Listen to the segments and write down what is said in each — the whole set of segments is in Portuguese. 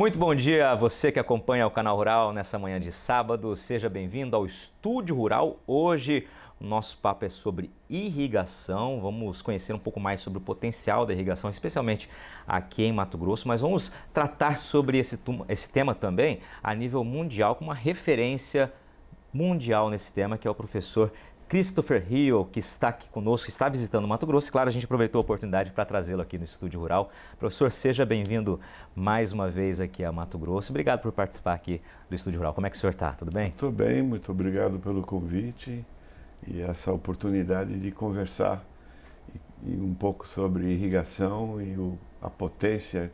Muito bom dia a você que acompanha o Canal Rural nessa manhã de sábado. Seja bem-vindo ao Estúdio Rural. Hoje o nosso papo é sobre irrigação. Vamos conhecer um pouco mais sobre o potencial da irrigação, especialmente aqui em Mato Grosso, mas vamos tratar sobre esse tema também a nível mundial, com uma referência mundial nesse tema, que é o professor Christopher Hill, que está aqui conosco, que está visitando Mato Grosso. E, claro, a gente aproveitou a oportunidade para trazê-lo aqui no Estúdio Rural. Professor, seja bem-vindo mais uma vez aqui a Mato Grosso. Obrigado por participar aqui do Estúdio Rural. Como é que o senhor está? Tudo bem? Estou bem, muito obrigado pelo convite e essa oportunidade de conversar e um pouco sobre irrigação e a potência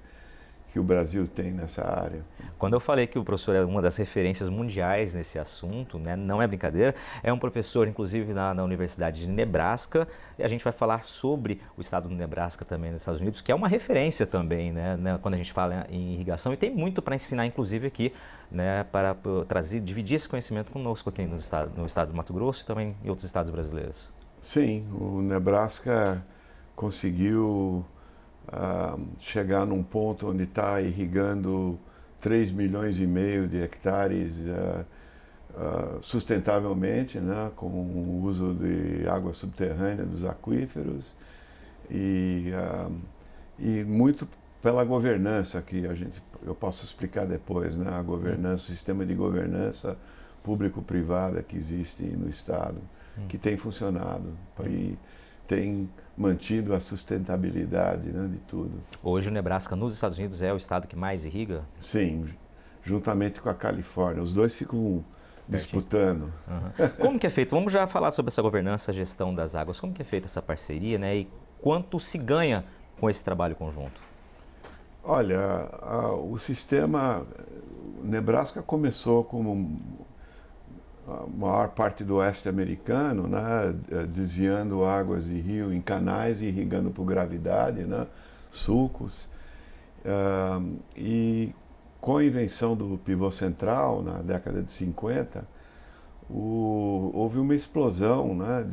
que o Brasil tem nessa área. Quando eu falei que o professor é uma das referências mundiais nesse assunto, né, não é brincadeira, é um professor, inclusive, na Universidade de Nebraska, e a gente vai falar sobre o estado do Nebraska também nos Estados Unidos, que é uma referência também, né, quando a gente fala em irrigação, e tem muito para ensinar, inclusive, aqui, né, para trazer, dividir esse conhecimento conosco aqui no estado do Mato Grosso e também em outros estados brasileiros. Sim, o Nebraska conseguiu chegar num ponto onde está irrigando 3,5 milhões de hectares sustentavelmente, né, com o uso de água subterrânea dos aquíferos e muito pela governança que eu posso explicar depois, né, a governança, o sistema de governança público-privada que existe no estado, que tem funcionado e tem mantido a sustentabilidade, né, de tudo. Hoje o Nebraska nos Estados Unidos é o estado que mais irriga? Sim, juntamente com a Califórnia. Os dois ficam disputando. Uhum. Como que é feito? Vamos já falar sobre essa governança, gestão das águas. Como que é feita essa parceria, né? E quanto se ganha com esse trabalho conjunto? Olha, o sistema Nebraska começou como a maior parte do oeste americano, né, desviando águas de rio em canais e irrigando por gravidade, né, sulcos. E com a invenção do pivô central, na década de 50, houve uma explosão, né,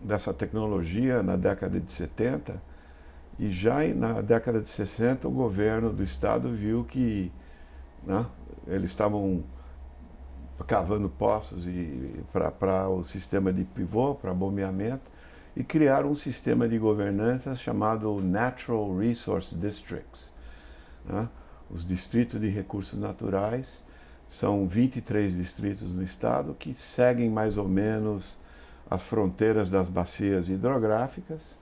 dessa tecnologia na década de 70, e já na década de 60 o governo do estado viu que, né, eles estavam cavando poços para o sistema de pivô, para bombeamento, e criaram um sistema de governança chamado Natural Resource Districts, né? Os distritos de recursos naturais são 23 distritos no estado que seguem mais ou menos as fronteiras das bacias hidrográficas,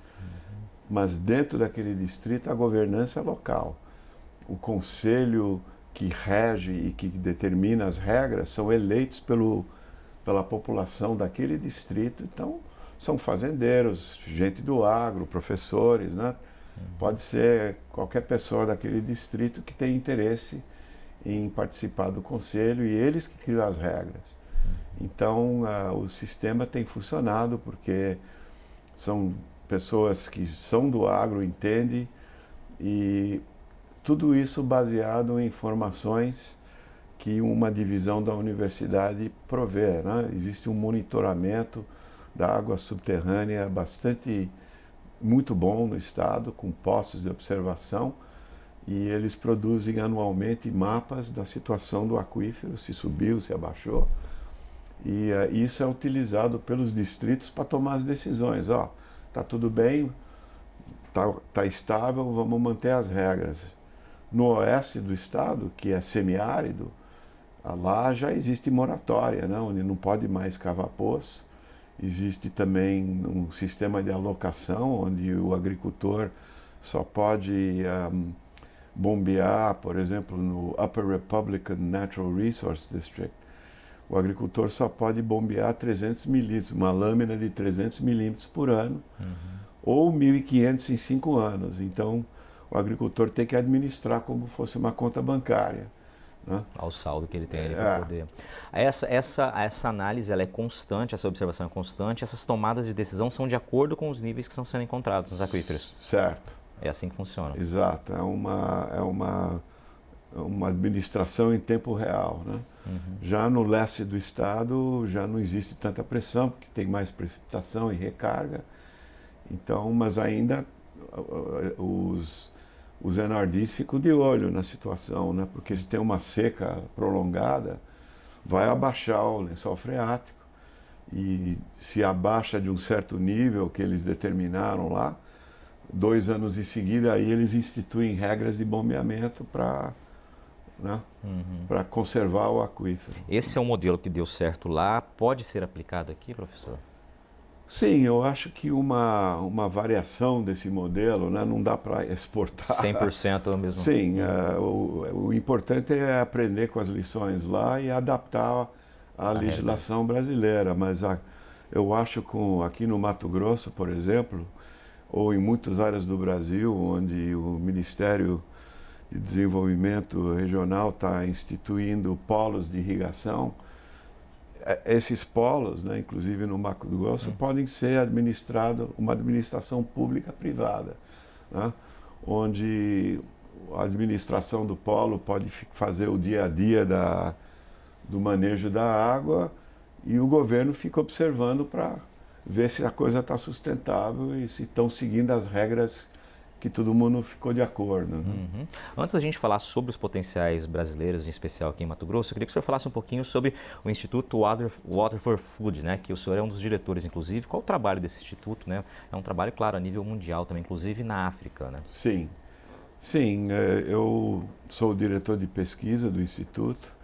mas dentro daquele distrito a governança é local. O conselho que rege e que determina as regras são eleitos pela população daquele distrito. Então, são fazendeiros, gente do agro, professores, né? Pode ser qualquer pessoa daquele distrito que tem interesse em participar do conselho, e eles que criam as regras. Então, o sistema tem funcionado porque são pessoas que são do agro, entendem, e tudo isso baseado em informações que uma divisão da universidade provê, né? Existe um monitoramento da água subterrânea muito bom no estado, com postos de observação, e eles produzem anualmente mapas da situação do aquífero, se subiu, se abaixou, e isso é utilizado pelos distritos para tomar as decisões. Tá tudo bem, tá estável, vamos manter as regras. No oeste do estado, que é semiárido, lá já existe moratória, né, onde não pode mais cavar poço. Existe também um sistema de alocação, onde o agricultor só pode bombear, por exemplo, no Upper Republican Natural Resource District. O agricultor só pode bombear 300 milímetros, uma lâmina de 300 milímetros por ano, ou 1.500 em 5 anos. Então, o agricultor tem que administrar como fosse uma conta bancária, né? Ao saldo que ele tem ali para poder. Essa análise ela é constante, essa observação é constante, essas tomadas de decisão são de acordo com os níveis que estão sendo encontrados nos aquíferos. Certo. É assim que funciona. Exato. É uma administração em tempo real, né? Já no leste do estado já não existe tanta pressão, porque tem mais precipitação e recarga. Então, mas ainda os NRDs ficam de olho na situação, né? Porque se tem uma seca prolongada, vai abaixar o lençol freático. E se abaixa de um certo nível que eles determinaram lá, 2 anos em seguida, aí eles instituem regras de bombeamento para, né, para conservar o aquífero. Esse é um modelo que deu certo lá, pode ser aplicado aqui, professor? Sim, eu acho que uma variação desse modelo, né, não dá para exportar. 100% mesmo? Sim, o importante é aprender com as lições lá e adaptar à legislação brasileira. Mas eu acho que aqui no Mato Grosso, por exemplo, ou em muitas áreas do Brasil, onde o Ministério de Desenvolvimento Regional está instituindo polos de irrigação, esses polos, né, inclusive no Mato Grosso, podem ser administrados uma administração pública privada, né, onde a administração do polo pode fazer o dia a dia do manejo da água e o governo fica observando para ver se a coisa está sustentável e se estão seguindo as regras que todo mundo ficou de acordo. Né? Antes da gente falar sobre os potenciais brasileiros, em especial aqui em Mato Grosso, eu queria que o senhor falasse um pouquinho sobre o Instituto Water for Food, né, que o senhor é um dos diretores, inclusive. Qual o trabalho desse instituto? Né? É um trabalho, claro, a nível mundial também, inclusive na África. Né? Sim, sim, eu sou o diretor de pesquisa do Instituto.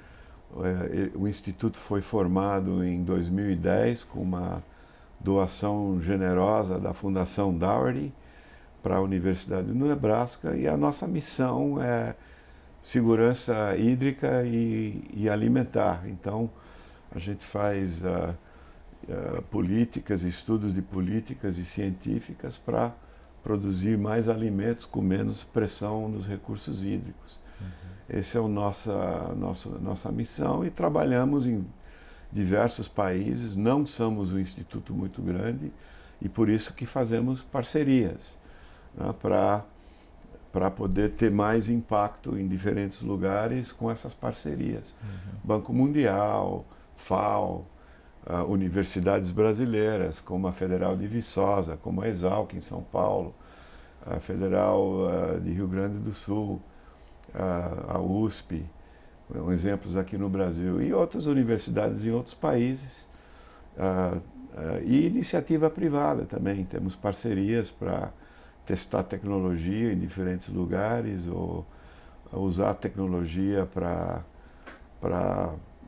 O Instituto foi formado em 2010 com uma doação generosa da Fundação Dougherty para a Universidade do Nebraska, e a nossa missão é segurança hídrica e alimentar. Então, a gente faz políticas, estudos de políticas e científicas para produzir mais alimentos com menos pressão nos recursos hídricos. Essa é a nossa missão, e trabalhamos em diversos países. Não somos um instituto muito grande e por isso que fazemos parcerias, né, para poder ter mais impacto em diferentes lugares com essas parcerias. Banco Mundial, FAO, universidades brasileiras, como a Federal de Viçosa, como a Exalc em São Paulo, a Federal de Rio Grande do Sul, a USP, exemplos aqui no Brasil, e outras universidades em outros países, e iniciativa privada também. Temos parcerias para testar tecnologia em diferentes lugares, ou usar tecnologia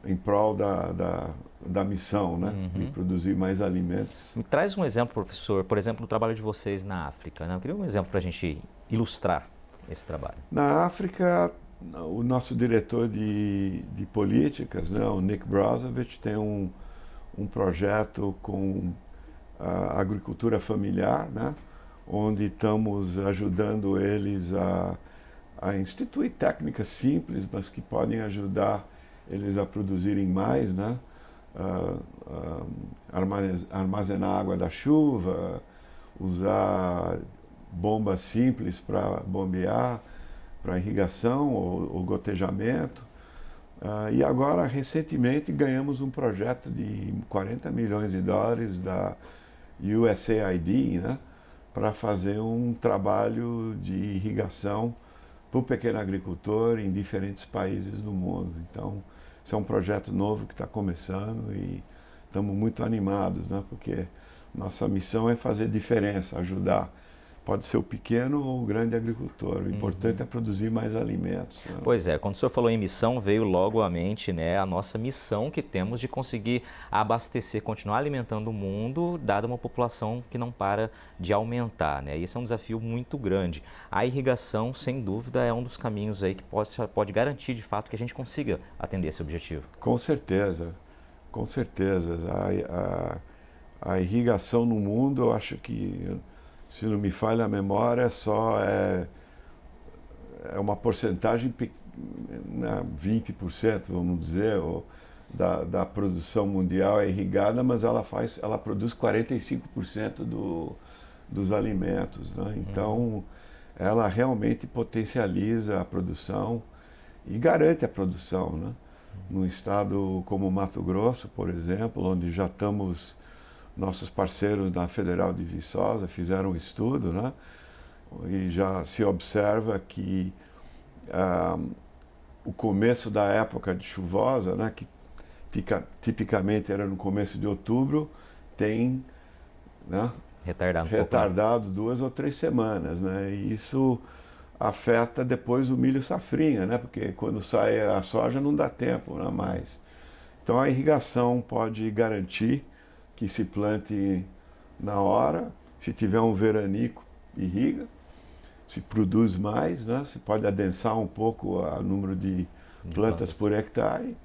em prol da missão, né? De produzir mais alimentos. Me traz um exemplo, professor, por exemplo, do trabalho de vocês na África. Né? Eu queria um exemplo para a gente ilustrar esse trabalho. Na África, o nosso diretor de políticas, né, o Nick Brozovic, tem um projeto com a agricultura familiar, né, onde estamos ajudando eles a instituir técnicas simples, mas que podem ajudar eles a produzirem mais, né, armazenar água da chuva, usar bombas simples para bombear, para irrigação ou gotejamento. E agora, recentemente, ganhamos um projeto de 40 milhões de dólares da USAID, né, para fazer um trabalho de irrigação para o pequeno agricultor em diferentes países do mundo. Então, esse é um projeto novo que está começando e estamos muito animados, né, porque nossa missão é fazer diferença, ajudar. Pode ser o pequeno ou o grande agricultor. O importante é produzir mais alimentos. Né? Pois é, quando o senhor falou em missão, veio logo à mente, né, a nossa missão que temos de conseguir abastecer, continuar alimentando o mundo, dada uma população que não para de aumentar. Né? E esse é um desafio muito grande. A irrigação, sem dúvida, é um dos caminhos aí que pode garantir, de fato, que a gente consiga atender esse objetivo. Com certeza, com certeza. A irrigação no mundo, eu acho que, se não me falha a memória, é uma porcentagem, 20%, vamos dizer, da produção mundial é irrigada, mas ela produz 45% dos alimentos. Né? Então, ela realmente potencializa a produção e garante a produção. Né? Num estado como Mato Grosso, por exemplo, onde já estamos... Nossos parceiros da Federal de Viçosa fizeram um estudo, né? e já se observa que o começo da época de chuvosa, né, que tipicamente era no começo de outubro, tem, né, Retardado um pouco, né? retardado 2 ou 3 semanas, né? E isso afeta depois o milho safrinha, né? Porque quando sai a soja não dá tempo, né, mais. Então a irrigação pode garantir que se plante na hora. Se tiver um veranico, irriga. Se produz mais, né? Se pode adensar um pouco o número de plantas por hectare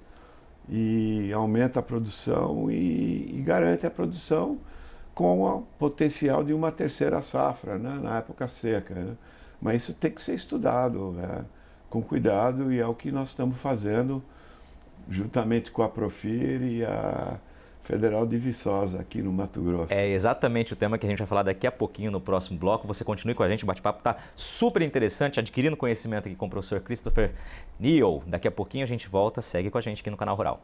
e aumenta a produção e garante a produção com o potencial de uma terceira safra, né, na época seca, né? Mas isso tem que ser estudado, né, com cuidado, e é o que nós estamos fazendo juntamente com a Profir e a Federal de Viçosa aqui no Mato Grosso. É exatamente o tema que a gente vai falar daqui a pouquinho no próximo bloco. Você continue com a gente, o bate-papo está super interessante, adquirindo conhecimento aqui com o professor Christopher Neal. Daqui a pouquinho a gente volta, segue com a gente aqui no Canal Rural.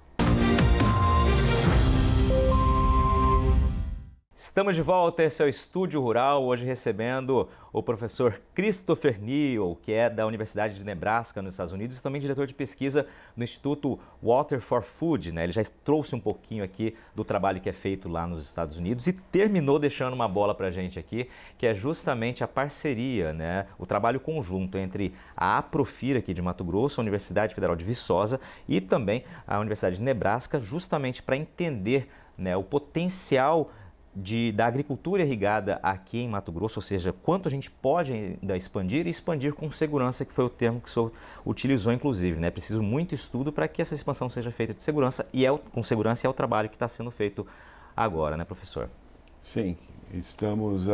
Estamos de volta, esse é o Estúdio Rural, hoje recebendo o professor Christopher Neal, que é da Universidade de Nebraska, nos Estados Unidos, e também diretor de pesquisa no Instituto Water for Food, né? Ele já trouxe um pouquinho aqui do trabalho que é feito lá nos Estados Unidos e terminou deixando uma bola para a gente aqui, que é justamente a parceria, né? O trabalho conjunto entre a Aprofir aqui de Mato Grosso, a Universidade Federal de Viçosa e também a Universidade de Nebraska, justamente para entender, né, o potencial da agricultura irrigada aqui em Mato Grosso, ou seja, quanto a gente pode ainda expandir e expandir com segurança, que foi o termo que o senhor utilizou, inclusive, né? Preciso muito estudo para que essa expansão seja feita de segurança e com segurança é o trabalho que está sendo feito agora, né, professor? Sim, estamos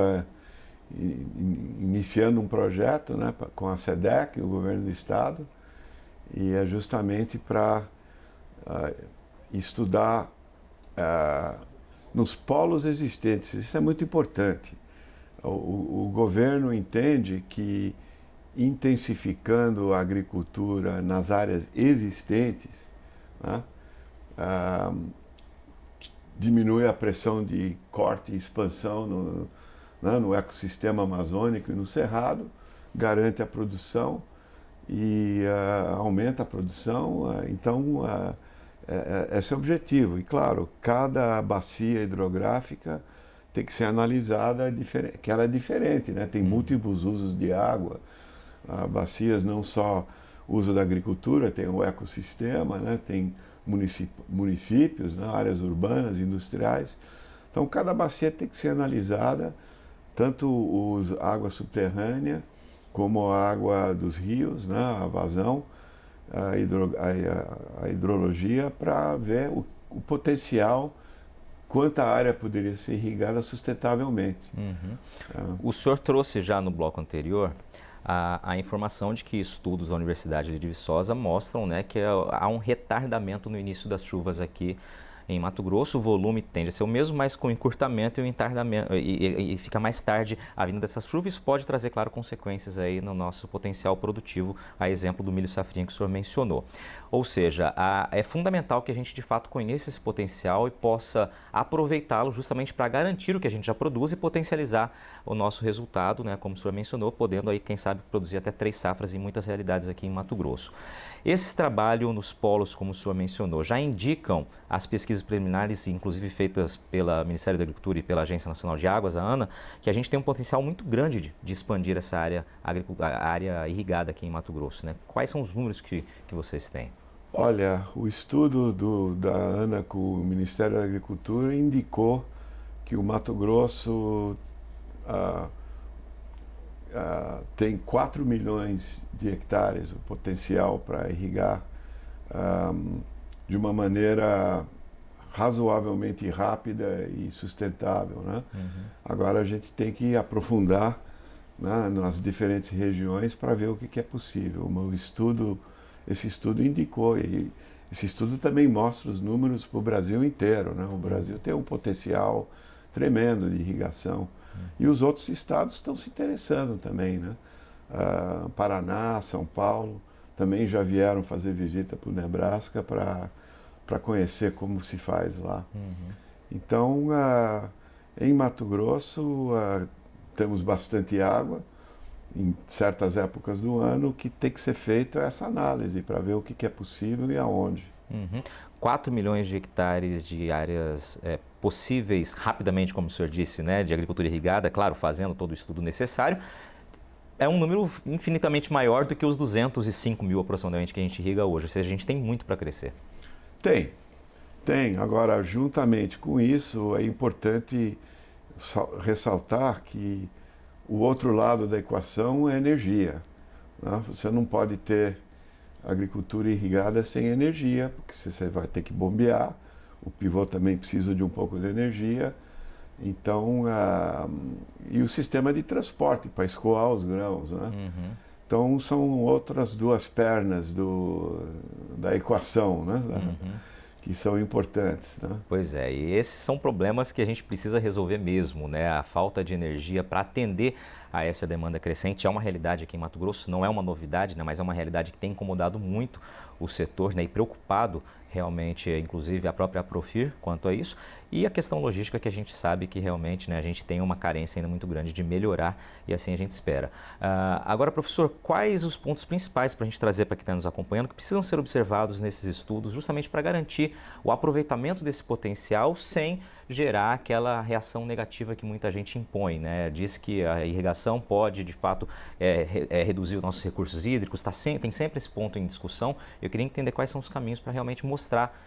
iniciando um projeto, né, com a SEDEC, o governo do estado, e é justamente para estudar nos polos existentes. Isso é muito importante. O governo entende que intensificando a agricultura nas áreas existentes, né, diminui a pressão de corte e expansão no ecossistema amazônico e no cerrado, garante a produção e aumenta a produção. Então, esse é o objetivo. E, claro, cada bacia hidrográfica tem que ser analisada, que ela é diferente, né? Tem múltiplos usos de água. Bacias não só uso da agricultura, tem o ecossistema, né? Tem municípios, né? Áreas urbanas, industriais. Então, cada bacia tem que ser analisada, tanto a água subterrânea, como a água dos rios, né? A vazão, a hidrologia, para ver o potencial, quanta área poderia ser irrigada sustentavelmente. O senhor trouxe já no bloco anterior a informação de que estudos da Universidade de Viçosa mostram, né, que há um retardamento no início das chuvas aqui em Mato Grosso. O volume tende a ser o mesmo, mas com encurtamento e o entardamento, e fica mais tarde a vinda dessas chuvas. Isso pode trazer, claro, consequências aí no nosso potencial produtivo, a exemplo do milho safrinha que o senhor mencionou. Ou seja, é fundamental que a gente de fato conheça esse potencial e possa aproveitá-lo justamente para garantir o que a gente já produz e potencializar o nosso resultado, né, como o senhor mencionou, podendo aí, quem sabe, produzir até 3 safras em muitas realidades aqui em Mato Grosso. Esse trabalho nos polos, como o senhor mencionou, já indicam as pesquisas preliminares, inclusive feitas pelo Ministério da Agricultura e pela Agência Nacional de Águas, a ANA, que a gente tem um potencial muito grande de expandir essa área irrigada aqui em Mato Grosso, né? Quais são os números que vocês têm? Olha, o estudo da ANA com o Ministério da Agricultura indicou que o Mato Grosso tem 4 milhões de hectares, o potencial para irrigar de uma maneira razoavelmente rápida e sustentável, né? Agora a gente tem que aprofundar, né, nas diferentes regiões para ver o que é possível. Esse estudo indicou, e esse estudo também mostra os números para o Brasil inteiro, né? O Brasil tem um potencial tremendo de irrigação. E os outros estados estão se interessando também, né? Paraná, São Paulo, também já vieram fazer visita para o Nebraska para conhecer como se faz lá. Então, em Mato Grosso, temos bastante água, em certas épocas do ano, o que tem que ser feito é essa análise para ver o que é possível e aonde. Uhum. 4 milhões de hectares de áreas possíveis rapidamente, como o senhor disse, né, de agricultura irrigada, claro, fazendo todo o estudo necessário. É um número infinitamente maior do que os 205 mil aproximadamente que a gente irriga hoje, ou seja, a gente tem muito para crescer. Tem. Agora, juntamente com isso, é importante ressaltar que o outro lado da equação é energia, né? Você não pode ter agricultura irrigada sem energia, porque você vai ter que bombear, o pivô também precisa de um pouco de energia, então, e o sistema de transporte para escoar os grãos, né? Uhum. Então, são outras duas pernas da equação, né? Uhum. Que são importantes, né? Pois é, e esses são problemas que a gente precisa resolver mesmo, né? A falta de energia para atender a essa demanda crescente é uma realidade aqui em Mato Grosso, não é uma novidade, né? Mas é uma realidade que tem incomodado muito o setor, né? E preocupado realmente, inclusive a própria Profir quanto a isso. E a questão logística que a gente sabe que realmente, né, a gente tem uma carência ainda muito grande de melhorar e assim a gente espera. Agora, professor, quais os pontos principais para a gente trazer para quem está nos acompanhando que precisam ser observados nesses estudos justamente para garantir o aproveitamento desse potencial sem gerar aquela reação negativa que muita gente impõe, né? Diz que a irrigação pode, de fato, reduzir os nossos recursos hídricos, tem sempre esse ponto em discussão. Eu queria entender quais são os caminhos para realmente mostrar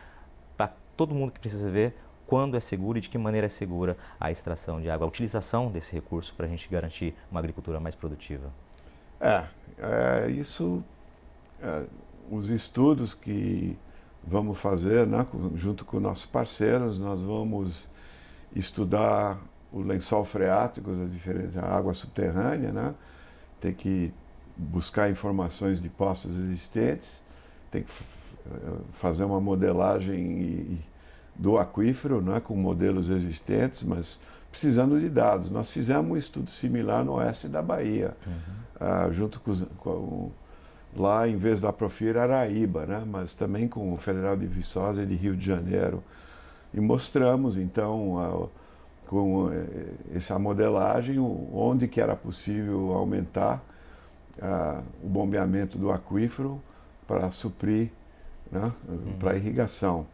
para todo mundo que precisa ver quando é seguro e de que maneira é segura a extração de água, a utilização desse recurso para a gente garantir uma agricultura mais produtiva. Isso, os estudos que vamos fazer, né, junto com nossos parceiros, nós vamos estudar o lençol freático, as diferentes, a água subterrânea, né? Tem que buscar informações de poços existentes, tem que fazer uma modelagem do aquífero, né, com modelos existentes, mas precisando de dados. Nós fizemos um estudo similar no oeste da Bahia, junto lá, em vez da Profir, Araíba, né, mas também com o Federal de Viçosa e de Rio de Janeiro. E mostramos, então, com essa modelagem, onde que era possível aumentar o bombeamento do aquífero para suprir, né, para irrigação.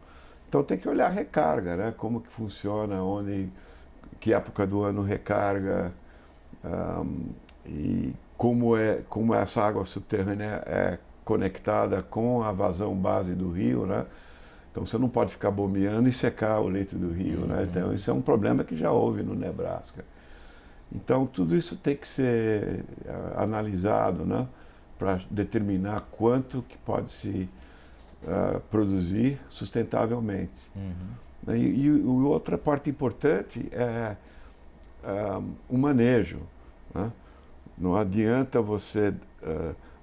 Então tem que olhar a recarga, né, como que funciona, que época do ano recarga, e como essa água subterrânea é conectada com a vazão base do rio, né? Então você não pode ficar bombeando e secar o leito do rio, né? Então isso é um problema que já houve no Nebraska. Então tudo isso tem que ser analisado, né, para determinar quanto que pode se produzir sustentavelmente. E outra parte importante é o manejo, né? Não adianta você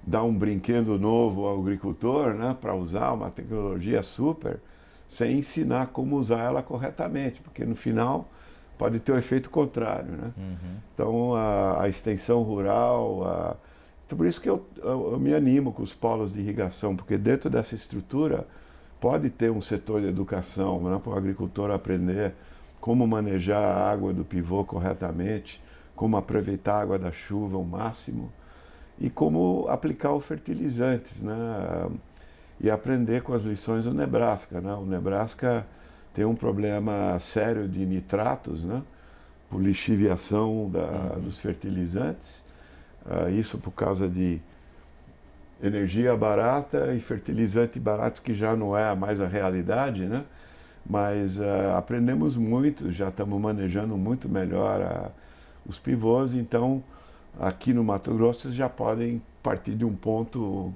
dar um brinquedo novo ao agricultor, né, para usar uma tecnologia super, sem ensinar como usar ela corretamente, porque no final pode ter o efeito contrário, né? Então a extensão rural, então por isso que eu me animo com os polos de irrigação, porque dentro dessa estrutura pode ter um setor de educação, né, para o agricultor aprender como manejar a água do pivô corretamente, como aproveitar a água da chuva ao máximo e como aplicar os fertilizantes, né? E aprender com as lições do Nebraska, né? O Nebraska tem um problema sério de nitratos, né, por lixiviação dos fertilizantes, isso por causa de energia barata e fertilizante barato, que já não é mais a realidade, né? Mas aprendemos muito, já estamos manejando muito melhor os pivôs, então aqui no Mato Grosso vocês já podem partir de um ponto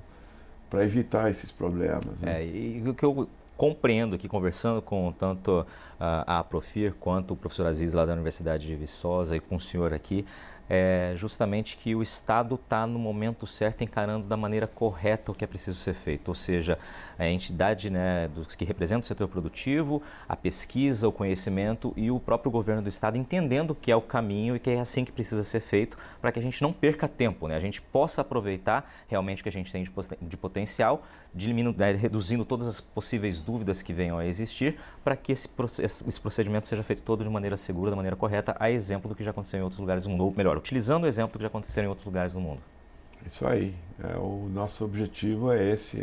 para evitar esses problemas, né? E o que eu compreendo aqui, conversando com tanto a Profir quanto o professor Aziz lá da Universidade de Viçosa e com o senhor aqui, é justamente que o Estado está no momento certo, encarando da maneira correta o que é preciso ser feito. Ou seja, a entidade, né, que representa o setor produtivo, a pesquisa, o conhecimento e o próprio governo do Estado entendendo que é o caminho e que é assim que precisa ser feito para que a gente não perca tempo, né? A gente possa aproveitar realmente o que a gente tem de potencial, reduzindo todas as possíveis dúvidas que venham a existir, para que esse procedimento seja feito todo de maneira segura, da maneira correta, a exemplo do que já aconteceu em outros lugares, utilizando o exemplo que já aconteceu em outros lugares do mundo. Isso aí. O nosso objetivo é esse,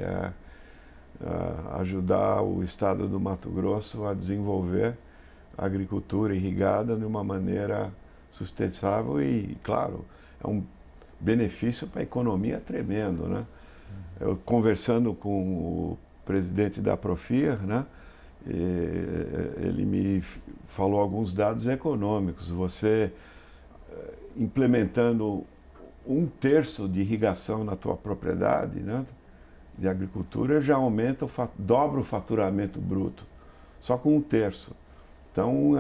ajudar o estado do Mato Grosso a desenvolver a agricultura irrigada de uma maneira sustentável e, claro, é um benefício para a economia tremendo, né? Eu conversando com o presidente da Profir, né? Ele me falou alguns dados econômicos. Você implementando 1/3 de irrigação na tua propriedade, né, de agricultura, já aumenta, dobra o faturamento bruto, só com 1/3. Então,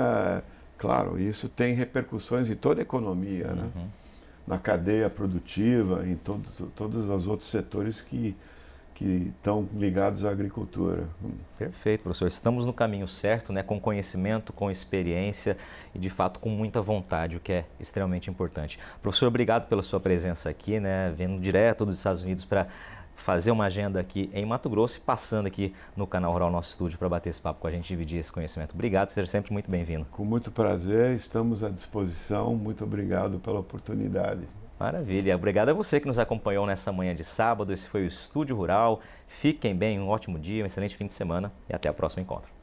claro, isso tem repercussões em toda a economia, né, na cadeia produtiva, em todos os outros setores que estão ligados à agricultura. Perfeito, professor. Estamos no caminho certo, né? Com conhecimento, com experiência e, de fato, com muita vontade, o que é extremamente importante. Professor, obrigado pela sua presença aqui, né? Vindo direto dos Estados Unidos para fazer uma agenda aqui em Mato Grosso e passando aqui no Canal Rural, nosso estúdio, para bater esse papo com a gente, dividir esse conhecimento. Obrigado, seja sempre muito bem-vindo. Com muito prazer, estamos à disposição. Muito obrigado pela oportunidade. Maravilha. Obrigado a você que nos acompanhou nessa manhã de sábado. Esse foi o Estúdio Rural. Fiquem bem, um ótimo dia, um excelente fim de semana e até o próximo encontro.